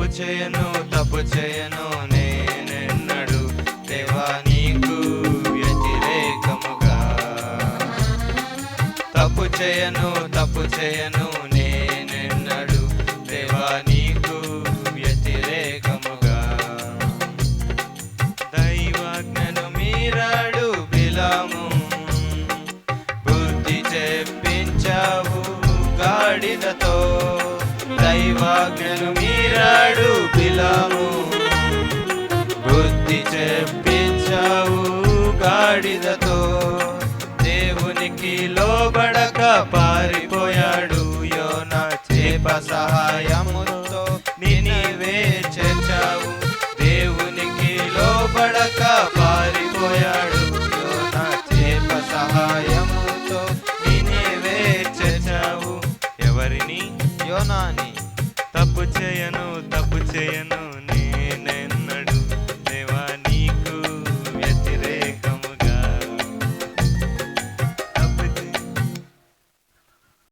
తప్పు చేయను నేనెన్నడు దేవా నీకు వ్యతిరేకముగా. తప్పు చేయను నేనెన్నడు దేవా నీకు వ్యతిరేకముగా. దైవాజ్ఞను మీరాడు బిలాము, బుద్ధి చెప్పించావు గాడిదతో. దైవాజ్ఞను మీరాడు బిలాము, బుద్ధి చెప్పించావు గాడిదతో. దేవునికి లోబడక పారిపోయాడు యోనా, చేప సహాయముతో నినివే చేర్చావు. దేవునికి లోబడక పారిపోయాడు యోనా, చేప సహాయముతో నినివే చేర్చావు. ఎవరిని? యోనాని. తప్పు చేయను